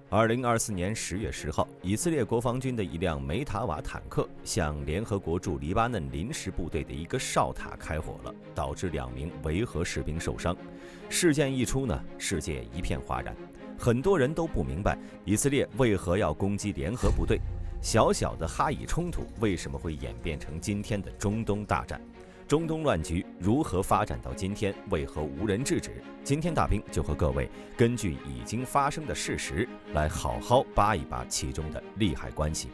2024年10月10号，以色列国防军的一辆梅塔瓦坦克向联合国驻黎巴嫩临时部队的一个哨塔开火了，导致2名维和士兵受伤。事件一出呢，世界一片哗然，很多人都不明白以色列为何要攻击联合部队。小小的哈以冲突为什么会演变成今天的中东大战？中东乱局如何发展到今天？为何无人制止？今天大兵就和各位根据已经发生的事实，来好好扒一扒其中的利害关系。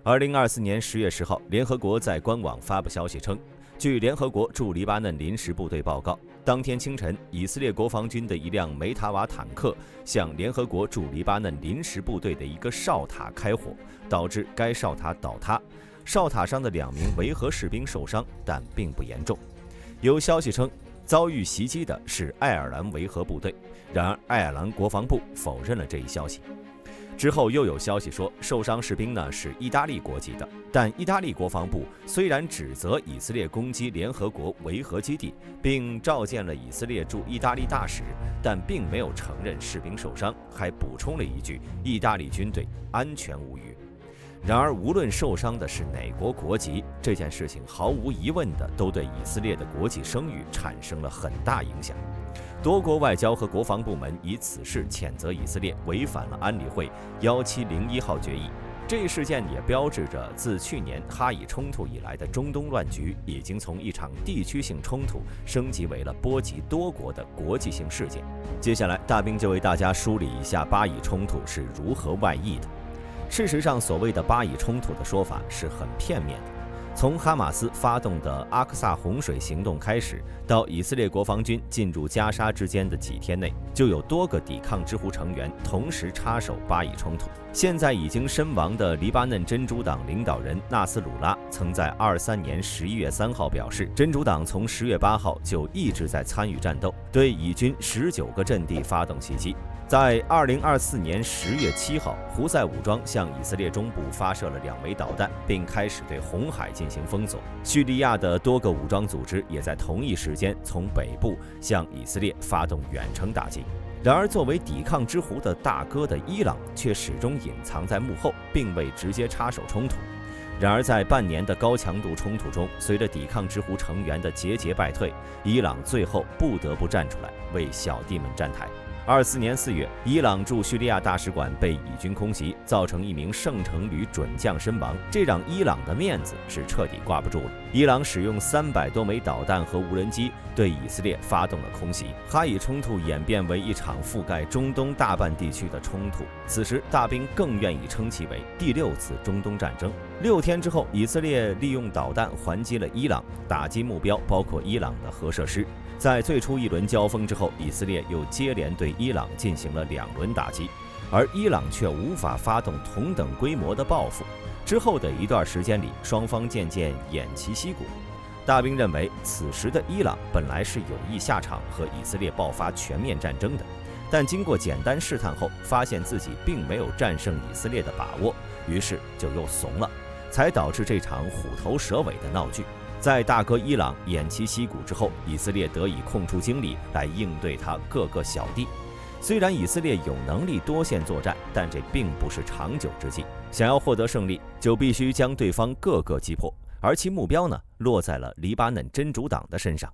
2024年10月10号，联合国在官网发布消息称，据联合国驻黎巴嫩临时部队报告，当天清晨，以色列国防军的一辆梅塔瓦坦克向联合国驻黎巴嫩临时部队的一个哨塔开火，导致该哨塔倒塌。哨塔上的2名维和士兵受伤，但并不严重。有消息称，遭遇袭击的是爱尔兰维和部队，然而爱尔兰国防部否认了这一消息。之后又有消息说，受伤士兵呢是意大利国籍的，但意大利国防部虽然指责以色列攻击联合国维和基地，并召见了以色列驻意大利大使，但并没有承认士兵受伤，还补充了一句：意大利军队安全无虞。然而，无论受伤的是哪国国籍，这件事情毫无疑问的都对以色列的国际声誉产生了很大影响。多国外交和国防部门以此事谴责以色列违反了安理会1701号决议。这一事件也标志着自去年哈以冲突以来的中东乱局已经从一场地区性冲突升级为了波及多国的国际性事件。接下来，大兵就为大家梳理一下巴以冲突是如何外溢的。事实上，所谓的巴以冲突的说法是很片面的。从哈马斯发动的阿克萨洪水行动开始，到以色列国防军进入加沙之间的几天内，就有多个抵抗之狐成员同时插手巴以冲突。现在已经身亡的黎巴嫩真主党领导人纳斯鲁拉曾在23年11月3号表示，真主党从10月8号就一直在参与战斗，对以军19个阵地发动袭击。在2024年10月7号，胡塞武装向以色列中部发射了2枚导弹，并开始对红海进行封锁。叙利亚的多个武装组织也在同一时间从北部向以色列发动远程打击。然而，作为抵抗之狐的大哥的伊朗却始终隐藏在幕后，并未直接插手冲突。然而，在半年的高强度冲突中，随着抵抗之狐成员的节节败退，伊朗最后不得不站出来为小弟们站台。24年4月，伊朗驻叙利亚大使馆被以军空袭，造成1名圣城旅准将身亡，这让伊朗的面子是彻底挂不住了。伊朗使用300多枚导弹和无人机对以色列发动了空袭，哈以冲突演变为一场覆盖中东大半地区的冲突。此时，大兵更愿意称其为第6次中东战争。6天之后，以色列利用导弹还击了伊朗，打击目标包括伊朗的核设施。在最初一轮交锋之后，以色列又接连对伊朗进行了2轮打击，而伊朗却无法发动同等规模的报复。之后的一段时间里，双方渐渐偃旗息鼓。大兵认为，此时的伊朗本来是有意下场和以色列爆发全面战争的，但经过简单试探后，发现自己并没有战胜以色列的把握，于是就又怂了，才导致这场虎头蛇尾的闹剧。在大哥伊朗偃旗息鼓之后，以色列得以空出精力来应对他各个小弟。虽然以色列有能力多线作战，但这并不是长久之计。想要获得胜利，就必须将对方各个击破，而其目标呢，落在了黎巴嫩真主党的身上。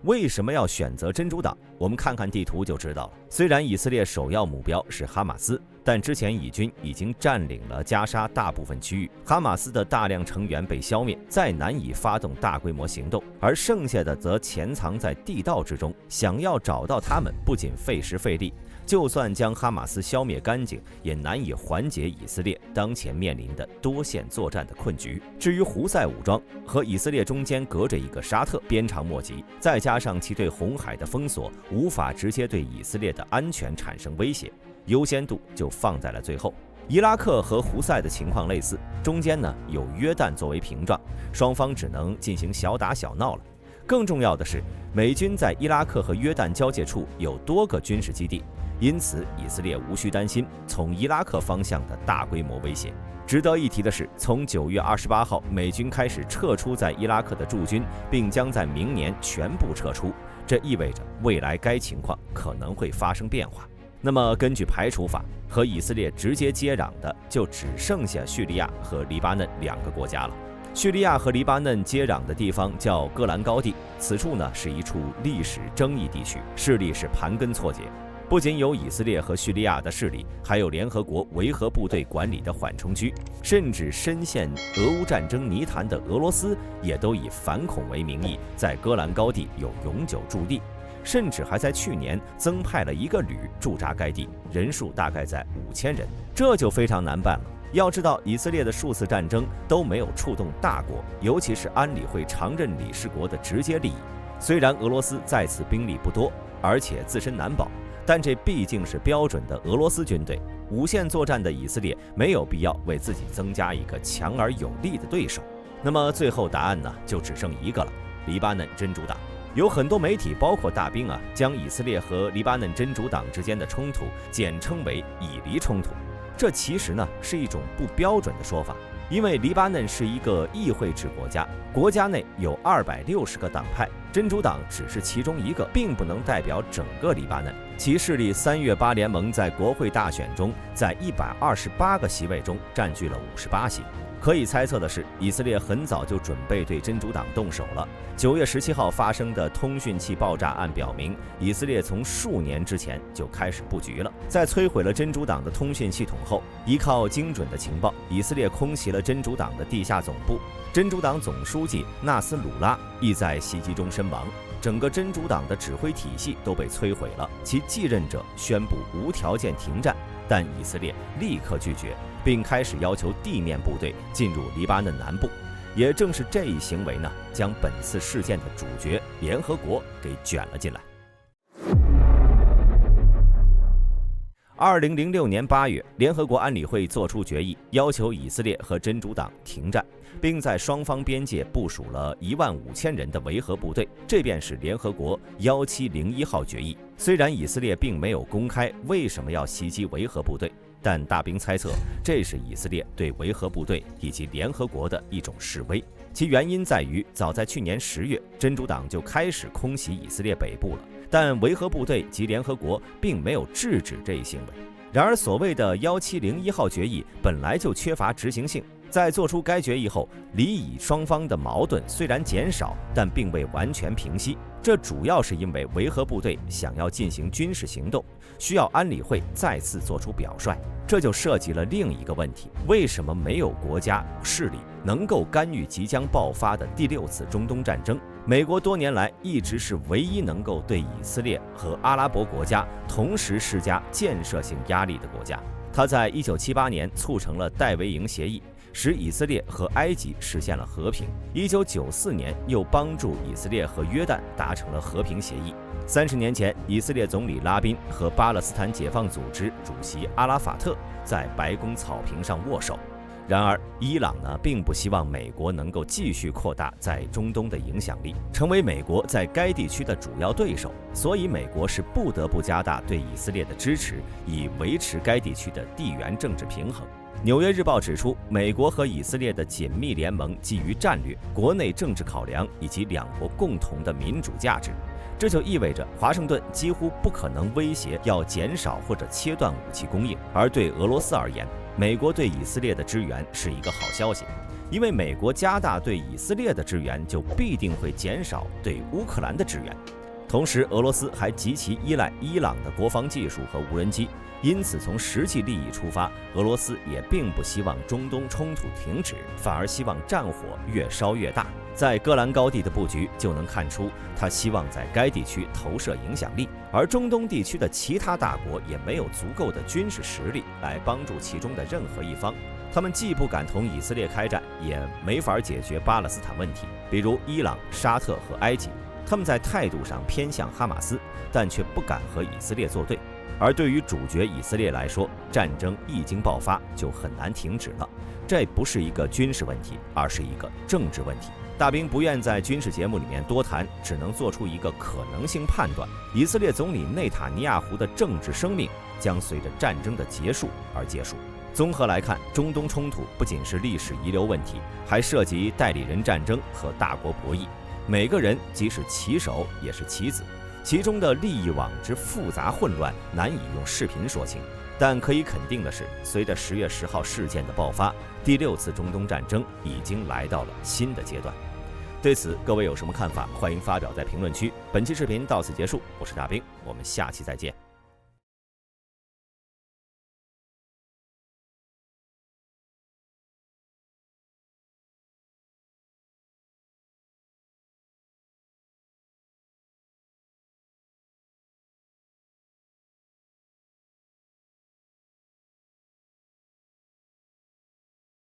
为什么要选择真主党？我们看看地图就知道了。虽然以色列首要目标是哈马斯，但之前以军已经占领了加沙大部分区域，哈马斯的大量成员被消灭，再难以发动大规模行动，而剩下的则潜藏在地道之中。想要找到他们，不仅费时费力，就算将哈马斯消灭干净，也难以缓解以色列当前面临的多线作战的困局。至于胡塞武装，和以色列中间隔着一个沙特，鞭长莫及，再加上其对红海的封锁，无法直接对以色列的安全产生威胁，优先度就放在了最后。伊拉克和胡塞的情况类似，中间呢有约旦作为屏障，双方只能进行小打小闹了。更重要的是，美军在伊拉克和约旦交界处有多个军事基地，因此以色列无需担心从伊拉克方向的大规模威胁。值得一提的是，从9月28号美军开始撤出在伊拉克的驻军，并将在明年全部撤出，这意味着未来该情况可能会发生变化。那么根据排除法，和以色列直接接壤的就只剩下叙利亚和黎巴嫩2个国家了。叙利亚和黎巴嫩接壤的地方叫戈兰高地，此处呢是一处历史争议地区，势力是盘根错节。不仅有以色列和叙利亚的势力，还有联合国维和部队管理的缓冲区，甚至深陷俄乌战争泥潭的俄罗斯也都以反恐为名义，在戈兰高地有永久驻地，甚至还在去年增派了1个旅驻扎该地，人数大概在5000人，这就非常难办了。要知道，以色列的数次战争都没有触动大国，尤其是安理会常任理事国的直接利益。虽然俄罗斯在此兵力不多，而且自身难保，但这毕竟是标准的俄罗斯军队，无限作战的以色列没有必要为自己增加一个强而有力的对手。那么最后答案呢，就只剩一个了：黎巴嫩真主党。有很多媒体，包括大兵将以色列和黎巴嫩真主党之间的冲突简称为以黎冲突。这其实呢是一种不标准的说法，因为黎巴嫩是一个议会制国家，国家内有260个党派，真主党只是其中一个，并不能代表整个黎巴嫩。其势力3月8联盟在国会大选中，在128个席位中占据了58席。可以猜测的是，以色列很早就准备对真主党动手了。9月17号发生的通讯器爆炸案表明，以色列从数年之前就开始布局了。在摧毁了真主党的通讯系统后，依靠精准的情报，以色列空袭了真主党的地下总部。真主党总书记纳斯鲁拉亦在袭击中身亡。整个真主党的指挥体系都被摧毁了，其继任者宣布无条件停战，但以色列立刻拒绝，并开始要求地面部队进入黎巴嫩南部。也正是这一行为呢，将本次事件的主角联合国给卷了进来。2006年8月，联合国安理会作出决议，要求以色列和真主党停战，并在双方边界部署了15000人的维和部队，这便是联合国1701号决议。虽然以色列并没有公开为什么要袭击维和部队，但大兵猜测这是以色列对维和部队以及联合国的一种示威。其原因在于，早在去年10月，真主党就开始空袭以色列北部了，但维和部队及联合国并没有制止这一行为。然而，所谓的1701号决议本来就缺乏执行性。在做出该决议后，黎以双方的矛盾虽然减少，但并未完全平息。这主要是因为维和部队想要进行军事行动，需要安理会再次做出表率。这就涉及了另一个问题：为什么没有国家势力能够干预即将爆发的第6次中东战争？美国多年来一直是唯一能够对以色列和阿拉伯国家同时施加建设性压力的国家。他在1978年促成了戴维营协议，使以色列和埃及实现了和平。1994年又帮助以色列和约旦达成了和平协议。30年前，以色列总理拉宾和巴勒斯坦解放组织主席阿拉法特在白宫草坪上握手。然而，伊朗呢并不希望美国能够继续扩大在中东的影响力，成为美国在该地区的主要对手，所以美国是不得不加大对以色列的支持，以维持该地区的地缘政治平衡。纽约日报指出，美国和以色列的紧密联盟基于战略、国内政治考量以及两国共同的民主价值。这就意味着华盛顿几乎不可能威胁要减少或者切断武器供应，而对俄罗斯而言，美国对以色列的支援是一个好消息，因为美国加大对以色列的支援，就必定会减少对乌克兰的支援。同时，俄罗斯还极其依赖伊朗的国防技术和无人机，因此从实际利益出发，俄罗斯也并不希望中东冲突停止，反而希望战火越烧越大。在戈兰高地的布局就能看出，他希望在该地区投射影响力，而中东地区的其他大国也没有足够的军事实力来帮助其中的任何一方。他们既不敢同以色列开战，也没法解决巴勒斯坦问题，比如伊朗、沙特和埃及。他们在态度上偏向哈马斯，但却不敢和以色列作对。而对于主角以色列来说，战争一经爆发就很难停止了。这不是一个军事问题，而是一个政治问题。大兵不愿在军事节目里面多谈，只能做出一个可能性判断：以色列总理内塔尼亚胡的政治生命将随着战争的结束而结束。综合来看，中东冲突不仅是历史遗留问题，还涉及代理人战争和大国博弈。每个人既是棋手也是棋子，其中的利益网之复杂混乱难以用视频说清。但可以肯定的是，随着10月10号事件的爆发，第6次中东战争已经来到了新的阶段。对此，各位有什么看法？欢迎发表在评论区。本期视频到此结束，我是大兵，我们下期再见。